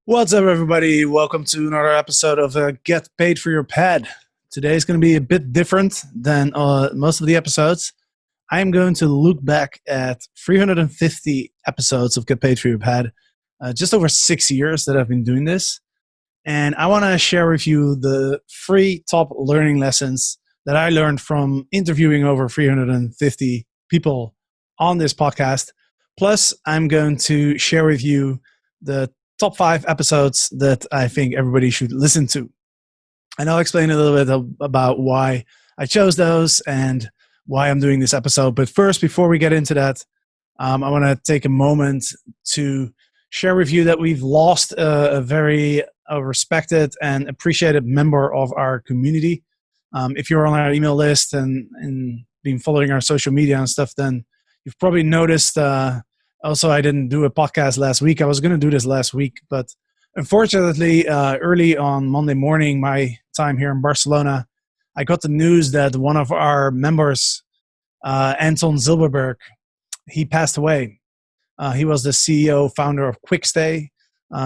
What's up, everybody? Welcome to another episode of Get Paid for Your Pad. Today is going to be a bit different than most of the episodes. I am going to look back at 350 episodes of Get Paid for Your Pad, just over 6 years that I've been doing this. And I want to share with you the free top learning lessons that I learned from interviewing over 350 people on this podcast. Plus, I'm going to share with you the top 5 episodes that I think everybody should listen to. And I'll explain a little bit about why I chose those and why I'm doing this episode. But first, before we get into that, I want to take a moment to share with you that we've lost a very respected and appreciated member of our community. If you're on our email list and been following our social media and stuff, then you've probably noticed also, I didn't do a podcast last week. I was going to do this last week, but unfortunately, early on Monday morning, my time here in Barcelona, I got the news that one of our members, Anton Zilberberg, he passed away. He was the CEO, founder of Quickstay.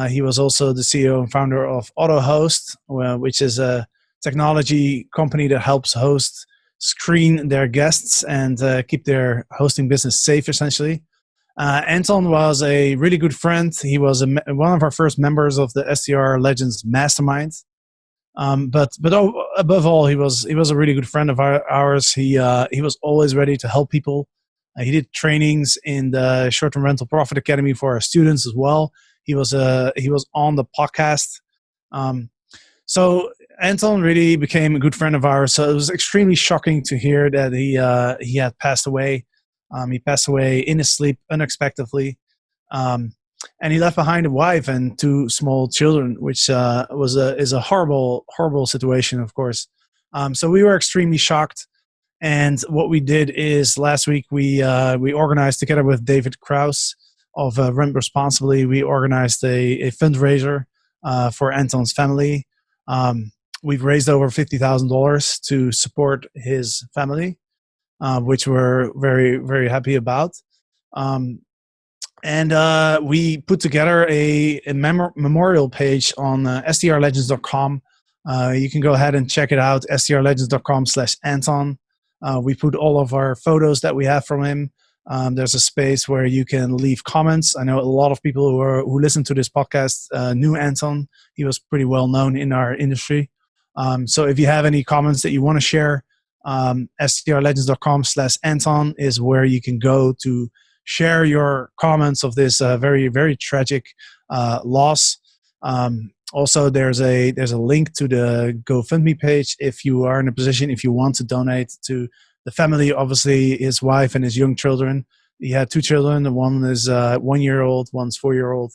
He was also the CEO and founder of AutoHost, which is a technology company that helps hosts screen their guests and keep their hosting business safe, essentially. Anton was a really good friend. He was one of our first members of the STR Legends mastermind. But above all, he was a really good friend of ours. He was always ready to help people. He did trainings in the Short-Term Rental Profit Academy for our students as well. He was on the podcast. So Anton really became a good friend of ours. So it was extremely shocking to hear that he had passed away. He passed away in his sleep unexpectedly. And he left behind a wife and 2 small children, which is a horrible, horrible situation, of course. So we were extremely shocked. And what we did is last week we organized together with David Kraus of Rent Responsibly. We organized a fundraiser for Anton's family. We've raised over $50,000 to support his family. Which we're very, very happy about. And we put together a memorial page on strlegends.com. You can go ahead and check it out, strlegends.com/Anton. We put all of our photos that we have from him. There's a space where you can leave comments. I know a lot of people who listen to this podcast knew Anton. He was pretty well known in our industry. So if you have any comments that you want to share, strlegends.com/Anton is where you can go to share your comments of this very, very tragic loss. Also, there's a link to the GoFundMe page if you are in a position, if you want to donate to the family. Obviously, his wife and his young children. He had 2 children. One is 1-year-old, one's 4-year-old.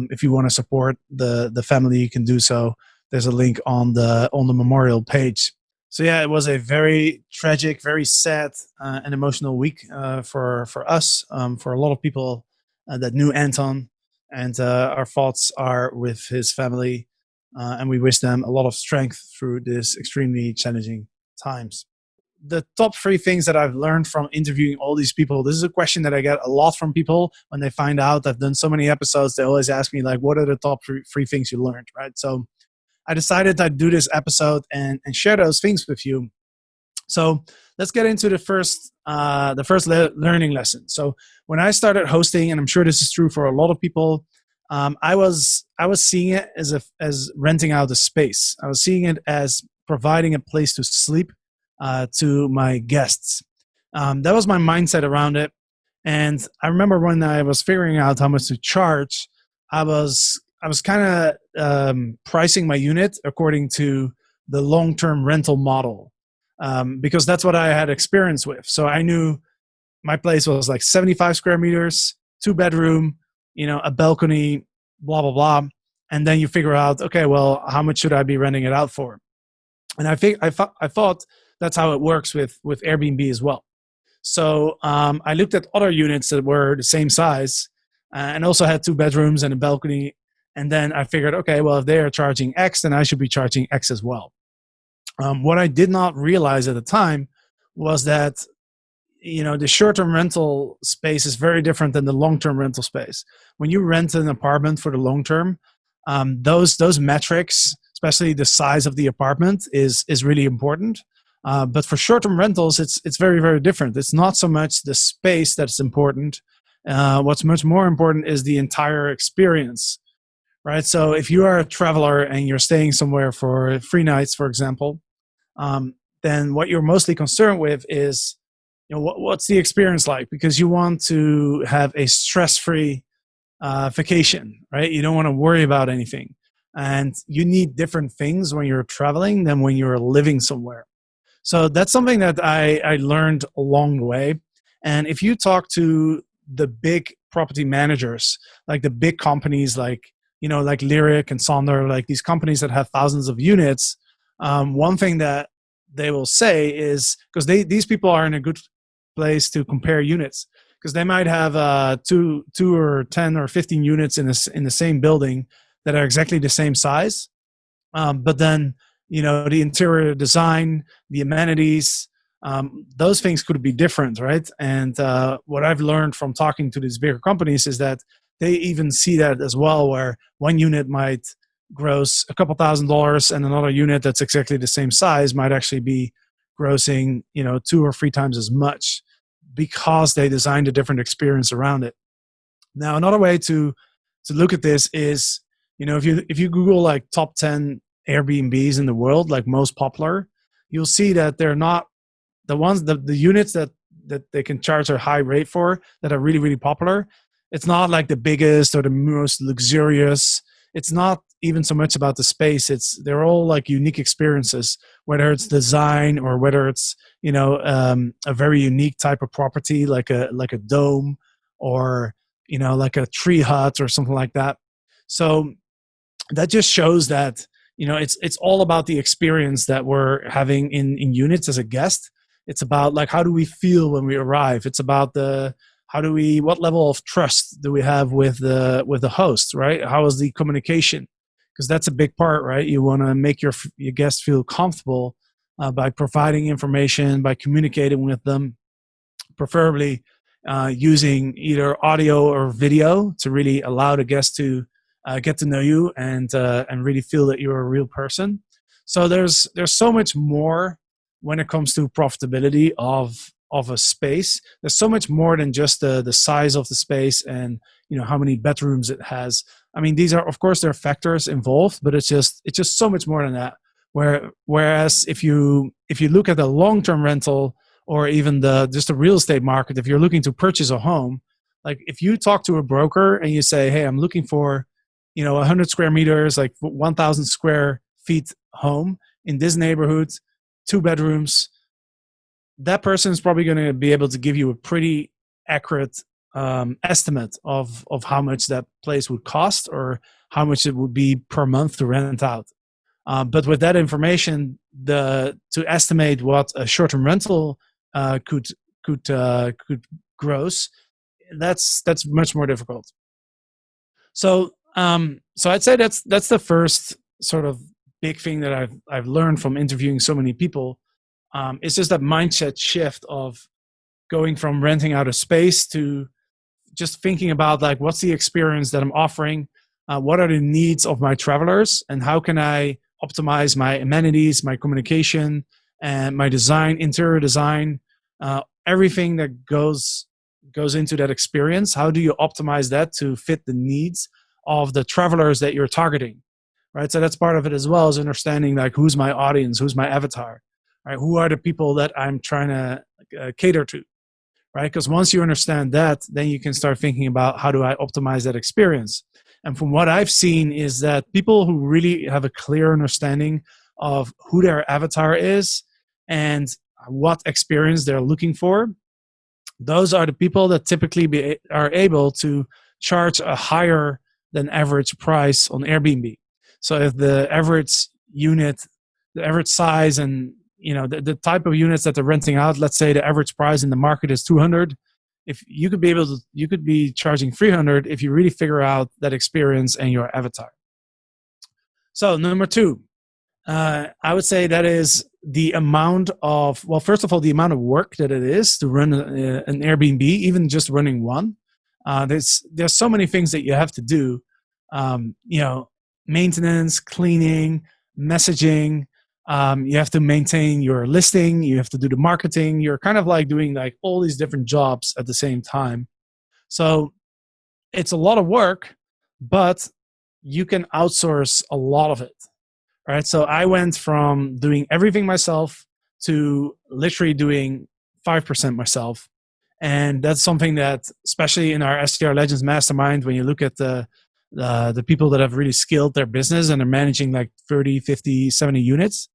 If you want to support the family, you can do so. There's a link on the memorial page. So yeah, it was a very tragic, very sad and emotional week for us, for a lot of people that knew Anton, and our thoughts are with his family, and we wish them a lot of strength through this extremely challenging times. The top 3 things that I've learned from interviewing all these people. This is a question that I get a lot from people when they find out I've done so many episodes. They always ask me, like, what are the top 3 things you learned, right? So I decided I'd do this episode and share those things with you. So let's get into the first learning lesson. So when I started hosting, and I'm sure this is true for a lot of people, I was seeing it as renting out a space. I was seeing it as providing a place to sleep to my guests. That was my mindset around it. And I remember when I was figuring out how much to charge, I was kind of pricing my unit according to the long-term rental model, because that's what I had experience with. So I knew my place was like 75 square meters, 2-bedroom, a balcony, blah, blah, blah. And then you figure out, okay, well, how much should I be renting it out for? And I thought that's how it works with Airbnb as well. So I looked at other units that were the same size and also had 2 bedrooms and a balcony. And then I figured, okay, well, if they are charging X, then I should be charging X as well. What I did not realize at the time was that, the short-term rental space is very different than the long-term rental space. When you rent an apartment for the long term, Those metrics, especially the size of the apartment, is really important. But for short-term rentals, it's very, very different. It's not so much the space that's important. What's much more important is the entire experience, right? So if you are a traveler and you're staying somewhere for 3 nights, for example, then what you're mostly concerned with is, what's the experience like? Because you want to have a stress-free vacation, right? You don't want to worry about anything. And you need different things when you're traveling than when you're living somewhere. So that's something that I learned along the way. And if you talk to the big property managers, like the big companies like Lyric and Sonder, like these companies that have thousands of units, one thing that they will say is, because these people are in a good place to compare units, because they might have two or 10 or 15 units in the same building that are exactly the same size, but then the interior design, the amenities, those things could be different, right? And what I've learned from talking to these bigger companies is that they even see that as well, where one unit might gross a couple $1,000 and another unit that's exactly the same size might actually be grossing 2 or 3 times as much, because they designed a different experience around it. Now, another way to look at this is, if you Google like top 10 Airbnbs in the world, like most popular, you'll see that they're not the units that they can charge a high rate for, that are really, really popular. It's not like the biggest or the most luxurious. It's not even so much about the space. They're all like unique experiences, whether it's design or whether it's a very unique type of property, like a dome, or like a tree hut or something like that. So that just shows that it's all about the experience that we're having in units as a guest. It's about, like, how do we feel when we arrive? It's about what level of trust do we have with the host, right? How is the communication? Because that's a big part, right? You want to make your guests feel comfortable by providing information, by communicating with them, preferably using either audio or video to really allow the guest to get to know you and really feel that you're a real person. So there's so much more when it comes to profitability of a space. There's so much more than just the size of the space and how many bedrooms it has. I mean, these are, of course, there are factors involved, but it's just so much more than that. Whereas if you look at the long-term rental, or even just the real estate market, if you're looking to purchase a home, like if you talk to a broker and you say, hey, I'm looking for 100 square meters, like 1,000 square feet home in this neighborhood, 2 bedrooms, that person is probably going to be able to give you a pretty accurate estimate of how much that place would cost, or how much it would be per month to rent out. But with that information, to estimate what a short-term rental could gross, that's much more difficult. So I'd say that's the first sort of big thing that I've learned from interviewing so many people. It's just that mindset shift of going from renting out a space to just thinking about, like, what's the experience that I'm offering? What are the needs of my travelers, and how can I optimize my amenities, my communication, and my design, interior design, everything that goes into that experience? How do you optimize that to fit the needs of the travelers that you're targeting, right? So that's part of it as well, is understanding, like, who's my audience, who's my avatar, right? Who are the people that I'm trying to cater to, right? Because once you understand that, then you can start thinking about, how do I optimize that experience? And from what I've seen is that people who really have a clear understanding of who their avatar is and what experience they're looking for, those are the people that typically are able to charge a higher than average price on Airbnb. So if the average unit, the average size, and the type of units that they're renting out, let's say the average price in the market is 200, if you could be charging 300 if you really figure out that experience and your avatar. So number 2, I would say that is the amount of, well, first of all, the amount of work that it is to run an Airbnb, even just running one. There's so many things that you have to do. maintenance, cleaning, messaging. You have to maintain your listing. You have to do the marketing. You're kind of like doing like all these different jobs at the same time. So it's a lot of work, but you can outsource a lot of it. Right. So I went from doing everything myself to literally doing 5% myself. And that's something that, especially in our STR Legends mastermind, when you look at the people that have really scaled their business and are managing like 30, 50, 70 units,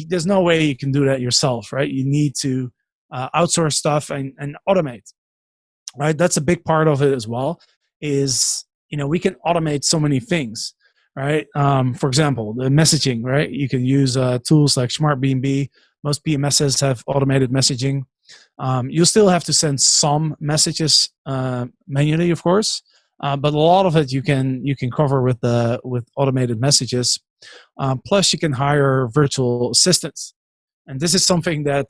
there's no way you can do that yourself, right? You need to outsource stuff and automate, right? That's a big part of it as well. Is we can automate so many things, right? For example, the messaging, right? You can use tools like Smart BNB. Most PMSs have automated messaging. You still have to send some messages manually, of course, but a lot of it you can cover with automated messages. Plus, you can hire virtual assistants, and this is something that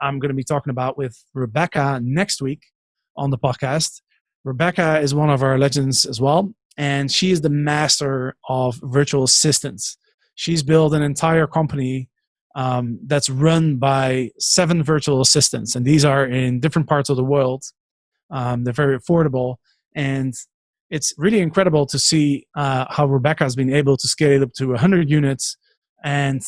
I'm going to be talking about with Rebecca next week on the podcast. Rebecca is one of our legends as well, and she is the master of virtual assistants. She's built an entire company that's run by 7 virtual assistants, and these are in different parts of the world. They're very affordable, and it's really incredible to see how Rebecca has been able to scale it up to 100 units. And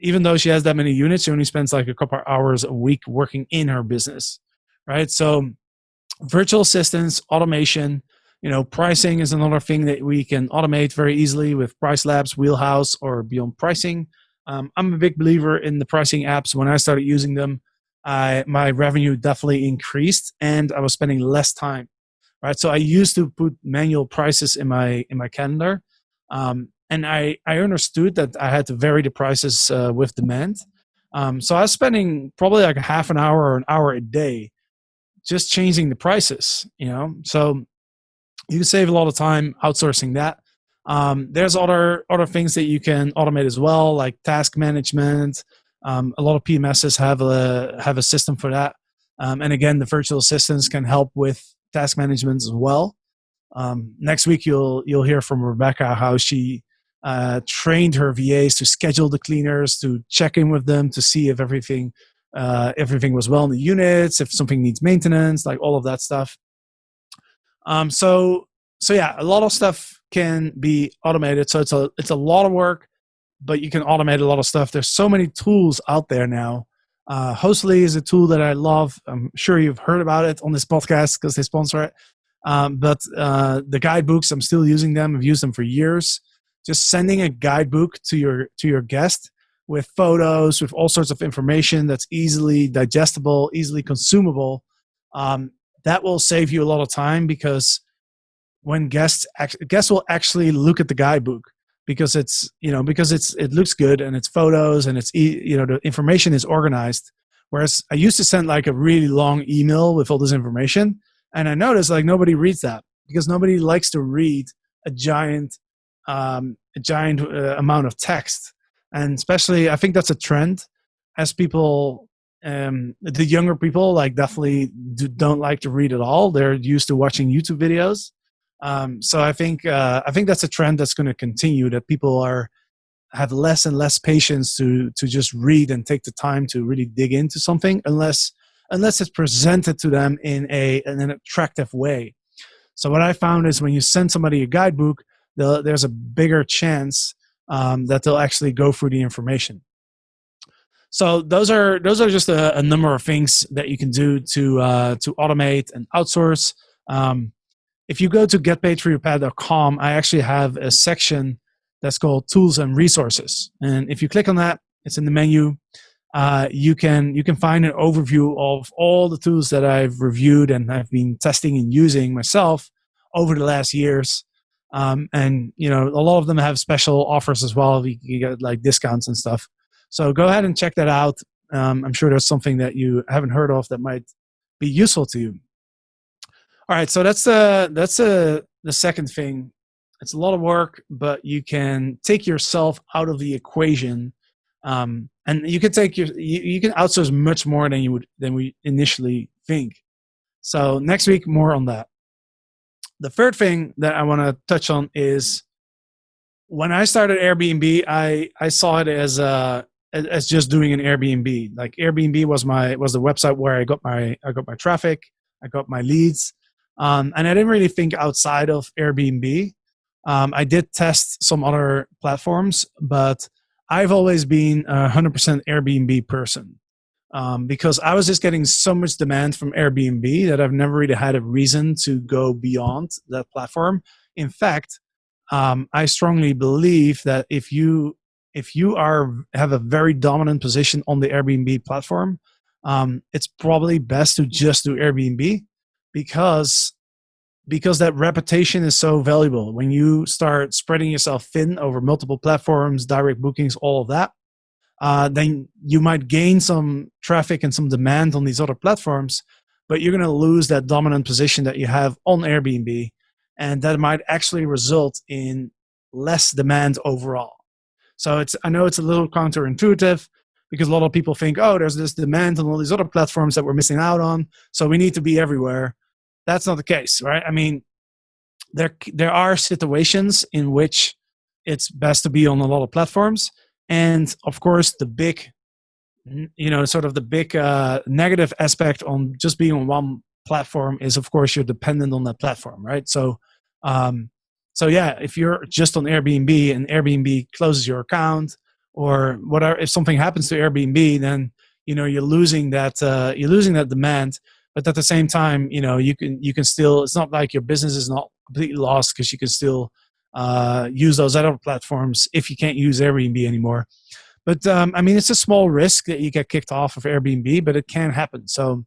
even though she has that many units, she only spends like a couple of hours a week working in her business, right? So virtual assistants, automation, pricing is another thing that we can automate very easily with Price Labs, Wheelhouse, or Beyond Pricing. I'm a big believer in the pricing apps. When I started using them, my revenue definitely increased, and I was spending less time. Right, so I used to put manual prices in my calendar, and I understood that I had to vary the prices with demand. So I was spending probably like a half an hour or an hour a day just changing the prices. So you can save a lot of time outsourcing that. There's other things that you can automate as well, like task management. A lot of PMSs have a system for that, and again, the virtual assistants can help with task management as well. Next week, you'll hear from Rebecca how she trained her VAs to schedule the cleaners, to check in with them, to see if everything was well in the units, if something needs maintenance, like all of that stuff. So yeah, a lot of stuff can be automated. So it's a lot of work, but you can automate a lot of stuff. There's so many tools out there now. Hostly is a tool that I love. I'm sure you've heard about it on this podcast because they sponsor it. But the guidebooks, I'm still using them. I've used them for years. Just sending a guidebook to your guest with photos, with all sorts of information that's easily digestible, easily consumable. That will save you a lot of time, because when guests will actually look at the guidebook, because it looks good and it's photos and it's the information is organized. Whereas I used to send like a really long email with all this information, and I noticed like nobody reads that, because nobody likes to read a giant amount of text. And especially, I think that's a trend as people, the younger people, like definitely don't like to read at all. They're used to watching YouTube videos. So I think that's a trend that's going to continue, that people have less and less patience to just read and take the time to really dig into something, unless it's presented to them in an attractive way. So what I found is when you send somebody a guidebook, there's a bigger chance that they'll actually go through the information. So those are just a number of things that you can do to automate and outsource. If you go to getpaidforyourpad.com, I actually have a section that's called Tools and Resources, and if you click on that, it's in the menu. You can find an overview of all the tools that I've reviewed and I've been testing and using myself over the last years. And a lot of them have special offers as well. You get like discounts and stuff. So go ahead and check that out. I'm sure there's something that you haven't heard of that might be useful to you. All right, so that's the second thing. It's a lot of work, but you can take yourself out of the equation, and you can you can outsource much more than we initially think. So next week, more on that. The third thing that I want to touch on is when I started Airbnb, I saw it as just doing an Airbnb. Like Airbnb was the website where I got my traffic, I got my leads, and I didn't really think outside of Airbnb. I did test some other platforms, but I've always been a 100% Airbnb person, because I was just getting so much demand from Airbnb that I've never really had a reason to go beyond that platform. In fact, I strongly believe that if you have a very dominant position on the Airbnb platform, it's probably best to just do Airbnb, because that reputation is so valuable. When you start spreading yourself thin over multiple platforms, direct bookings, all of that, then you might gain some traffic and some demand on these other platforms, but you're going to lose that dominant position that you have on Airbnb, and that might actually result in less demand overall. So I know it's a little counterintuitive, because a lot of people think, oh, there's this demand on all these other platforms that we're missing out on, so we need to be everywhere. That's not the case, right? I mean, there are situations in which it's best to be on a lot of platforms, and of course, sort of the big negative aspect on just being on one platform is, of course, you're dependent on that platform, right? Um, so yeah, if you're just on Airbnb and Airbnb closes your account or whatever, if something happens to Airbnb, then you're losing that demand. But at the same time, you can still. It's not like your business is not completely lost, because you can still use those other platforms if you can't use Airbnb anymore. But I mean, it's a small risk that you get kicked off of Airbnb, but it can happen. So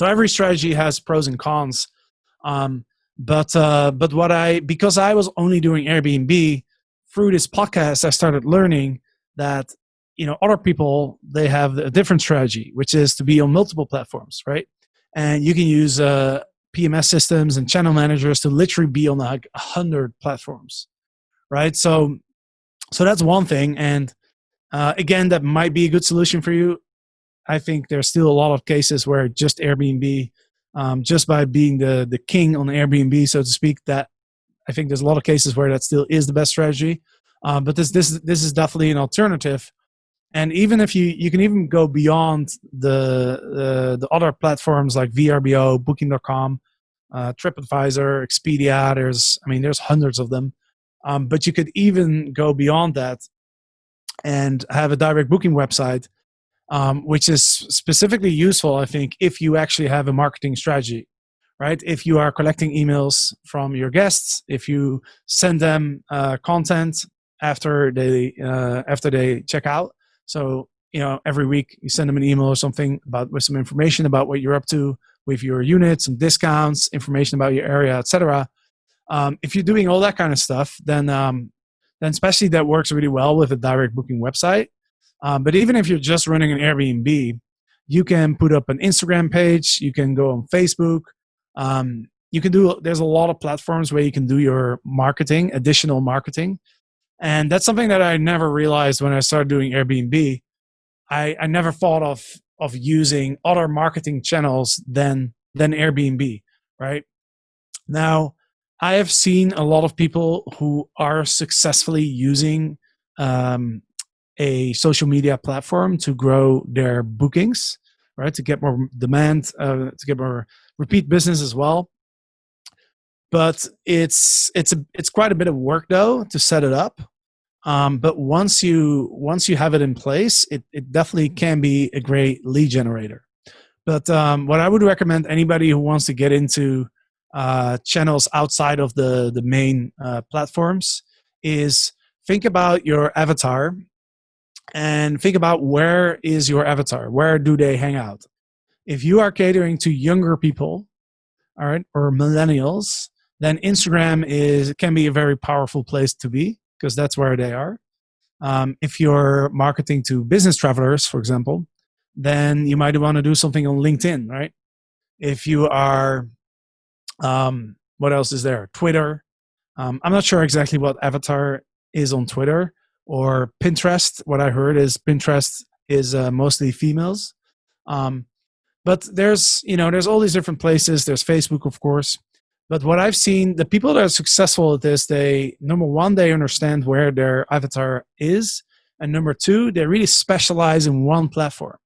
every strategy has pros and cons. Um, but because I was only doing Airbnb, through this podcast, I started learning that other people, they have a different strategy, which is to be on multiple platforms, right? And you can use PMS systems and channel managers to literally be on like 100 platforms, right? So that's one thing, and again, that might be a good solution for you. I think there's still a lot of cases where just Airbnb, just by being the king on Airbnb, so to speak, that I think there's a lot of cases where that still is the best strategy. But this is definitely an alternative. And even if you can even go beyond the other platforms like VRBO, Booking.com, TripAdvisor, Expedia. There's hundreds of them. But you could even go beyond that and have a direct booking website, which is specifically useful, I think, if you actually have a marketing strategy, right? If you are collecting emails from your guests, if you send them content after they check out. So every week you send them an email or something with some information about what you're up to with your units, some discounts, information about your area, etc. If you're doing all that kind of stuff, then especially that works really well with a direct booking website. But even if you're just running an Airbnb, you can put up an Instagram page. You can go on Facebook. There's a lot of platforms where you can do your marketing, additional marketing. And that's something that I never realized when I started doing Airbnb. I never thought of using other marketing channels than Airbnb, right? Now, I have seen a lot of people who are successfully using a social media platform to grow their bookings, right? To get more demand, to get more repeat business as well. But it's quite a bit of work though to set it up. But once you have it in place, it definitely can be a great lead generator. But what I would recommend anybody who wants to get into channels outside of the main platforms is think about your avatar and think about where is your avatar? Where do they hang out? If you are catering to younger people, all right, or millennials, then Instagram can be a very powerful place to be because that's where they are. If you're marketing to business travelers, for example, then you might want to do something on LinkedIn, right? If you are, what else is there? Twitter. I'm not sure exactly what avatar is on Twitter or Pinterest. What I heard is Pinterest is mostly females. But there's all these different places. There's Facebook, of course. But what I've seen, the people that are successful at this, they, number one, they understand where their avatar is. And number two, they really specialize in one platform.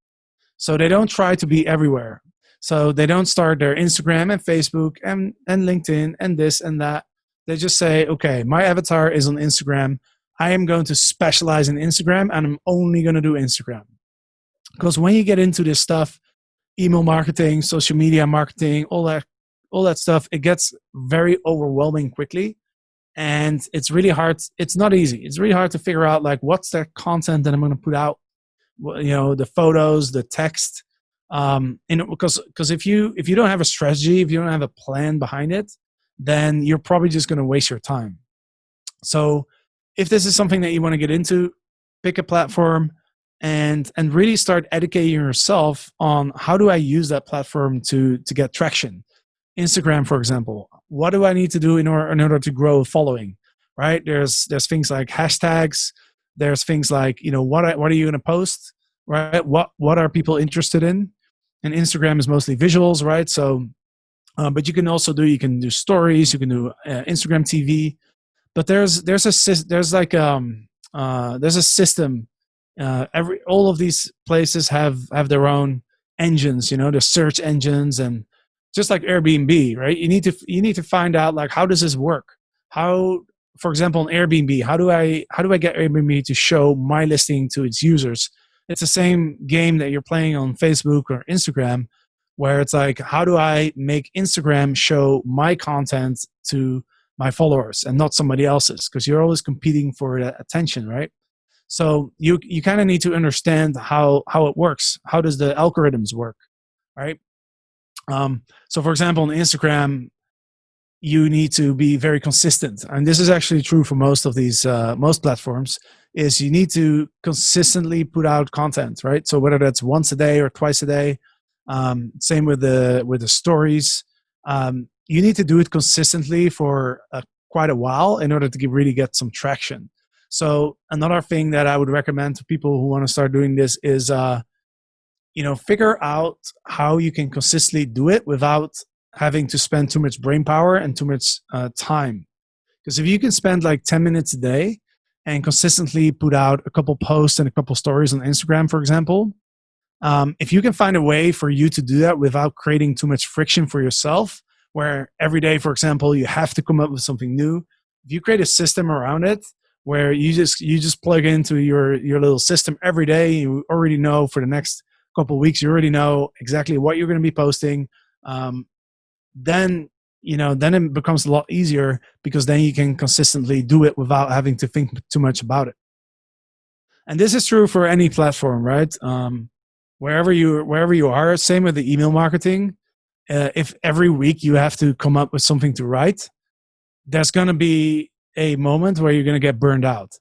So they don't try to be everywhere. So they don't start their Instagram and Facebook and LinkedIn and this and that. They just say, okay, my avatar is on Instagram. I am going to specialize in Instagram, and I'm only going to do Instagram. Because when you get into this stuff, email marketing, social media marketing, all that stuff, it gets very overwhelming quickly. And it's really hard. It's not easy. It's really hard to figure out, like, what's the content that I'm going to put out, the photos, the text. Because if you don't have a strategy, if you don't have a plan behind it, then you're probably just going to waste your time. So if this is something that you want to get into, pick a platform and really start educating yourself on, how do I use that platform to get traction. Instagram, for example, what do I need to do in order to grow a following, right? There's things like hashtags. There's things like, what are you going to post, right? What are people interested in? And Instagram is mostly visuals, right? So, but you can do stories, you can do Instagram TV. But there's a system. All of these places have their own engines, the search engines, and just like Airbnb, right? You need to find out, like, how does this work? How, for example, on Airbnb, how do I get Airbnb to show my listing to its users? It's the same game that you're playing on Facebook or Instagram, where it's like, how do I make Instagram show my content to my followers and not somebody else's? Because you're always competing for attention, right? So you kind of need to understand how it works. How does the algorithms work, right? So for example, on Instagram, you need to be very consistent. And this is actually true for most of these, most platforms, is you need to consistently put out content, right? So whether that's once a day or twice a day, same with the stories. You need to do it consistently for quite a while in order to really get some traction. So another thing that I would recommend to people who want to start doing this is, figure out how you can consistently do it without having to spend too much brain power and too much time. Because if you can spend like 10 minutes a day and consistently put out a couple posts and a couple stories on Instagram, for example, if you can find a way for you to do that without creating too much friction for yourself, where every day, for example, you have to come up with something new, if you create a system around it where you just plug into your little system every day, you already know for the next couple of weeks, you already know exactly what you're going to be posting. Then it becomes a lot easier, because then you can consistently do it without having to think too much about it. And this is true for any platform, right? Wherever you are, same with the email marketing. If every week you have to come up with something to write, there's going to be a moment where you're going to get burned out.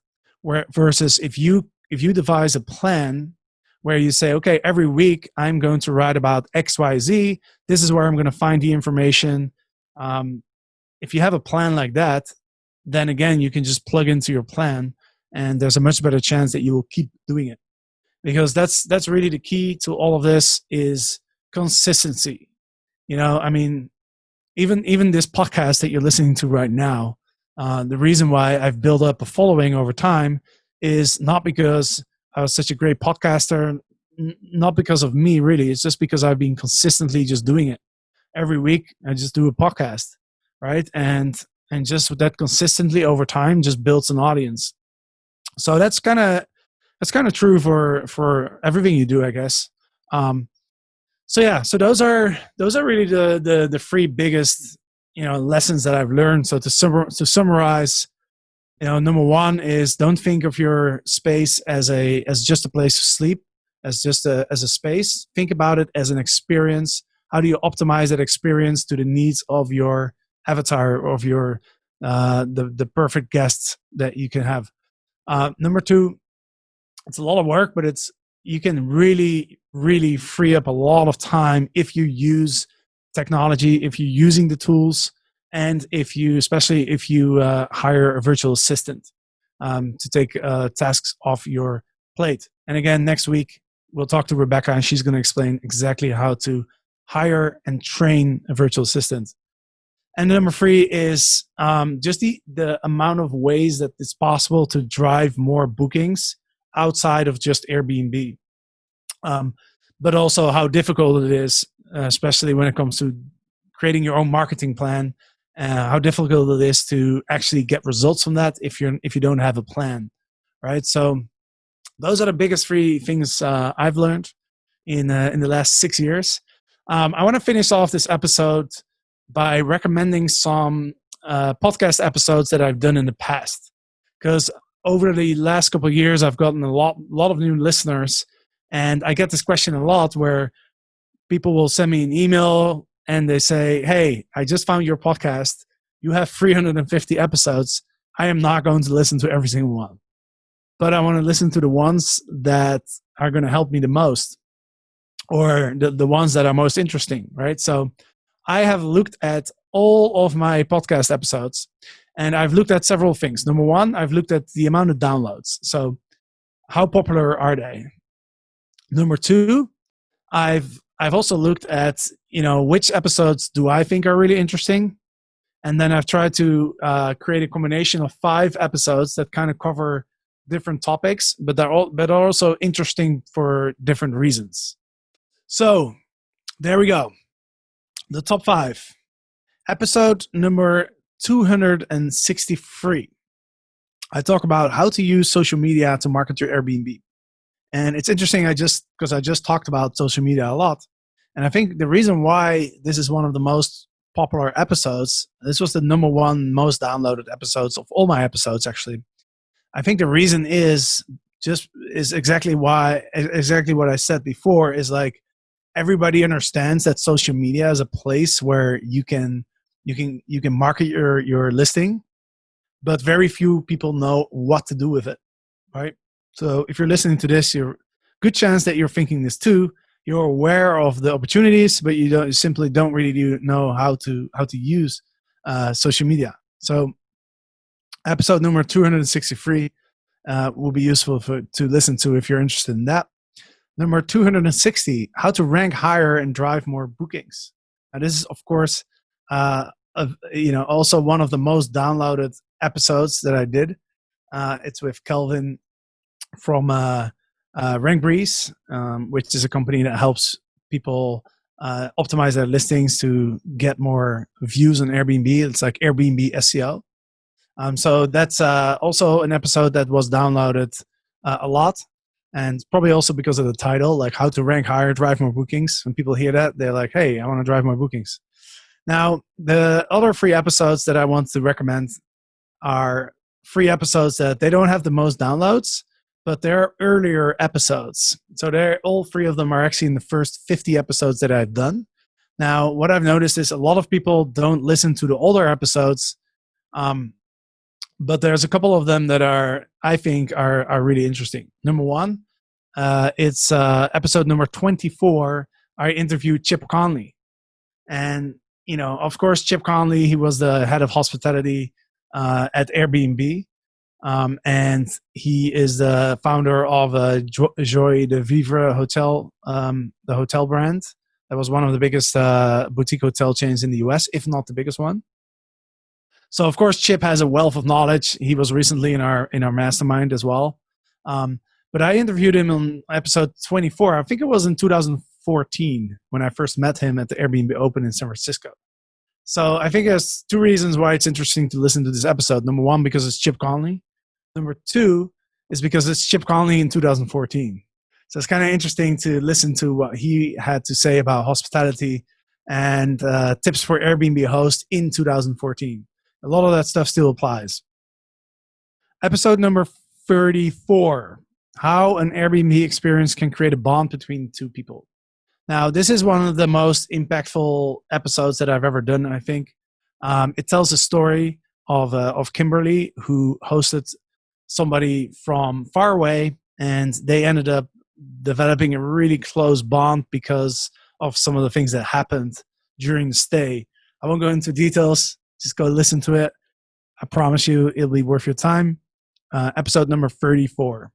Versus if you devise a plan where you say, okay, every week I'm going to write about XYZ. This is where I'm going to find the information. If you have a plan like that, then again, you can just plug into your plan, and there's a much better chance that you will keep doing it. Because that's really the key to all of this, is consistency. Even this podcast that you're listening to right now, the reason why I've built up a following over time is not because I was such a great podcaster, not because of me, really. It's just because I've been consistently just doing it. Every week, I just do a podcast, right? And just with that consistently over time just builds an audience. So that's kind of true for everything you do, I guess. So those are really the three biggest lessons that I've learned. So to summarize, number one is, don't think of your space as just a place to sleep, as a space. Think about it as an experience. How do you optimize that experience to the needs of your avatar, of your the perfect guests that you can have? Number two, it's a lot of work, but you can really, really free up a lot of time if you use technology, if you're using the tools, and especially if you hire a virtual assistant to take tasks off your plate. And again, next week, we'll talk to Rebecca, and she's going to explain exactly how to hire and train a virtual assistant. And number three is just the amount of ways that it's possible to drive more bookings outside of just Airbnb. But also how difficult it is, especially when it comes to creating your own marketing plan, how difficult it is to actually get results from that if you don't have a plan, right? So those are the biggest three things I've learned in the last 6 years. I want to finish off this episode by recommending some podcast episodes that I've done in the past, because over the last couple of years I've gotten a lot of new listeners, and I get this question a lot where people will send me an email and they say, "Hey, I just found your podcast. You have 350 episodes. I am not going to listen to every single one, but I want to listen to the ones that are going to help me the most, or the ones that are most interesting," right? So I have looked at all of my podcast episodes, and I've looked at several things. Number one, I've looked at the amount of downloads. So how popular are they? Number two, I've also looked at, which episodes do I think are really interesting, and then I've tried to create a combination of 5 episodes that kind of cover different topics, but are also interesting for different reasons. So there we go. The top 5. Episode number 263. I talk about how to use social media to market your Airbnb. And it's interesting, because I just talked about social media a lot. And I think the reason why this is one of the most popular episodes, this was the number 1 most downloaded episodes of all my episodes, actually. I think the reason is exactly what I said before, is like everybody understands that social media is a place where you can market your listing, but very few people know what to do with it, right? So if you're listening to this, you're good chance that you're thinking this too. You're aware of the opportunities, but you simply don't really know how to use social media. So episode number 263 will be useful to listen to if you're interested in that. Number 260, how to rank higher and drive more bookings. Now this is, of course, also one of the most downloaded episodes that I did. It's with Kelvin from RankBreeze, which is a company that helps people optimize their listings to get more views on Airbnb. It's like Airbnb SEO. So that's also an episode that was downloaded a lot, and probably also because of the title, like how to rank higher, drive more bookings. When people hear that, they're like, "Hey, I want to drive more bookings." Now, the other 3 episodes that I want to recommend are 3 episodes that they don't have the most downloads, but they're earlier episodes. So all 3 of them are actually in the first 50 episodes that I've done. Now, what I've noticed is a lot of people don't listen to the older episodes, but there's a couple of them that I think are really interesting. Number 1, it's episode number 24. I interviewed Chip Conley, and of course, Chip Conley, he was the head of hospitality at Airbnb. And he is the founder of Joy de Vivre Hotel, the hotel brand. That was one of the biggest boutique hotel chains in the US, if not the biggest one. So, of course, Chip has a wealth of knowledge. He was recently in our mastermind as well. But I interviewed him on episode 24. I think it was in 2014 when I first met him at the Airbnb Open in San Francisco. So I think there's 2 reasons why it's interesting to listen to this episode. Number 1, because it's Chip Conley. Number 2 is because it's Chip Conley in 2014. So it's kind of interesting to listen to what he had to say about hospitality and tips for Airbnb hosts in 2014. A lot of that stuff still applies. Episode number 34, how an Airbnb experience can create a bond between 2 people. Now, this is one of the most impactful episodes that I've ever done, I think. It tells a story of Kimberly, who hosted somebody from far away, and they ended up developing a really close bond because of some of the things that happened during the stay. I won't go into details. Just go listen to it. I promise you it'll be worth your time. Episode number 34.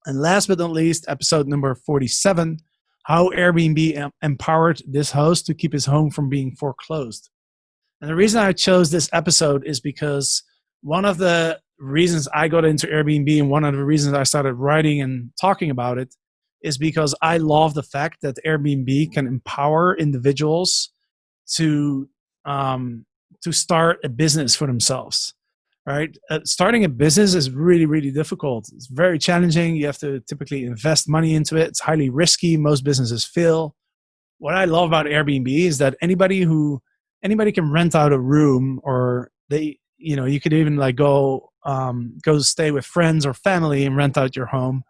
And last but not least, episode number 47, how Airbnb empowered this host to keep his home from being foreclosed. And the reason I chose this episode is because one of the reasons I got into Airbnb and one of the reasons I started writing and talking about it is because I love the fact that Airbnb can empower individuals to um, to start a business for themselves. Right, starting a business is really, really difficult. It's very challenging. You have to typically invest money into it. It's highly risky. Most businesses fail. What I love about Airbnb is that anybody can rent out a room, or you could even like go stay with friends or family and rent out your home.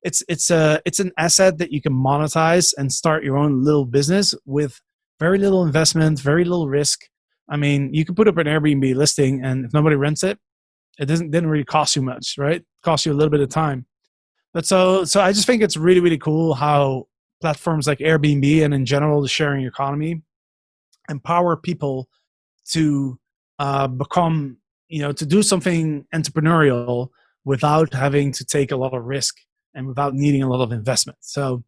It's an asset that you can monetize and start your own little business with very little investment, very little risk. I mean, you can put up an Airbnb listing, and if nobody rents it, it didn't really cost you much, right? It costs you a little bit of time. But so I just think it's really, really cool how platforms like Airbnb and in general the sharing economy empower people to become, to do something entrepreneurial without having to take a lot of risk and without needing a lot of investment. So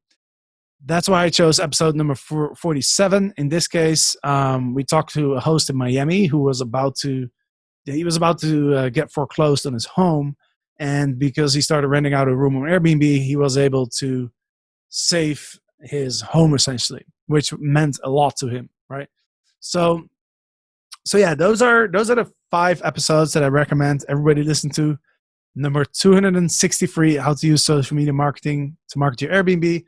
that's why I chose episode number 47. In this case, we talked to a host in Miami who was about to get foreclosed on his home, and because he started renting out a room on Airbnb, he was able to save his home essentially, which meant a lot to him, right? So yeah, those are the 5 episodes that I recommend everybody listen to. Number 263, how to use social media marketing to market your Airbnb.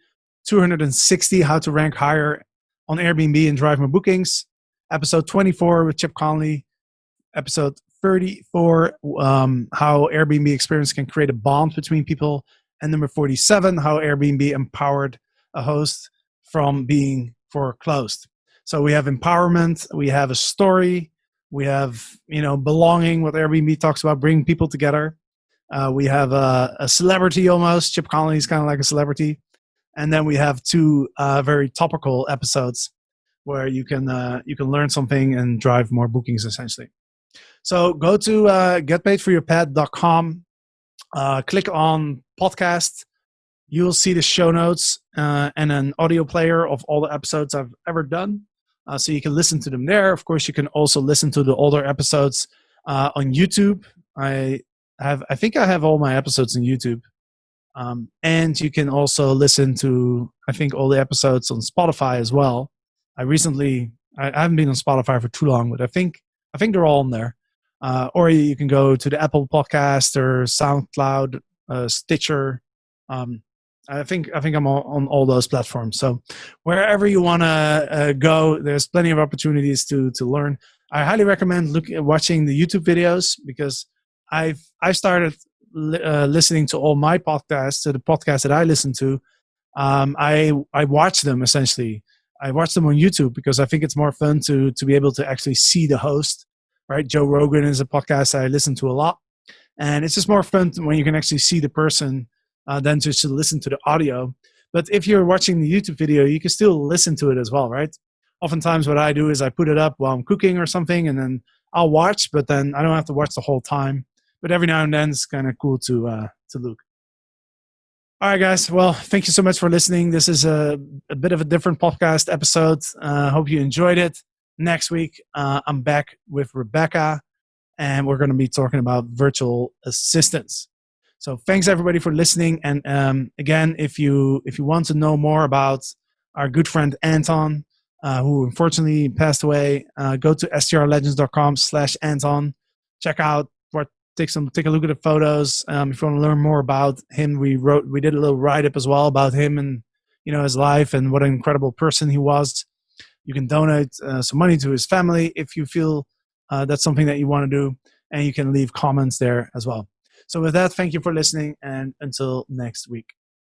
260, how to rank higher on Airbnb and drive more bookings. Episode 24 with Chip Conley. Episode 34, how Airbnb experience can create a bond between people. And number 47, how Airbnb empowered a host from being foreclosed. So we have empowerment, we have a story, we have, belonging, what Airbnb talks about, bringing people together. We have a celebrity almost. Chip Conley is kind of like a celebrity. And then we have 2 very topical episodes where you can learn something and drive more bookings essentially. So go to getpaidforyourpad.com, click on podcast. You'll see the show notes and an audio player of all the episodes I've ever done. So you can listen to them there. Of course, you can also listen to the older episodes on YouTube. I think I have all my episodes on YouTube. And you can also listen to, I think, all the episodes on Spotify as well. I haven't been on Spotify for too long, but I think they're all on there. Or you can go to the Apple Podcast or SoundCloud, Stitcher. I think I'm on all those platforms. So wherever you want to go, there's plenty of opportunities to learn. I highly recommend watching the YouTube videos, because I've started listening to all my podcasts, to the podcasts that I listen to. I watch them essentially. I watch them on YouTube because I think it's more fun to be able to actually see the host. Right, Joe Rogan is a podcast I listen to a lot, and it's just more fun when you can actually see the person than just to listen to the audio. But if you're watching the YouTube video, you can still listen to it as well, right? Oftentimes, what I do is I put it up while I'm cooking or something, and then I'll watch, but then I don't have to watch the whole time. But every now and then, it's kind of cool to look. All right, guys. Well, thank you so much for listening. This is a bit of a different podcast episode. Hope you enjoyed it. Next week, I'm back with Rebecca, and we're going to be talking about virtual assistants. So thanks everybody for listening. And again, if you want to know more about our good friend Anton, who unfortunately passed away, go to strlegends.com/Anton. Check out take a look at the photos. If you want to learn more about him, we did a little write-up as well about him and his life and what an incredible person he was. You can donate some money to his family if you feel that's something that you want to do, and you can leave comments there as well. So with that, thank you for listening, and until next week.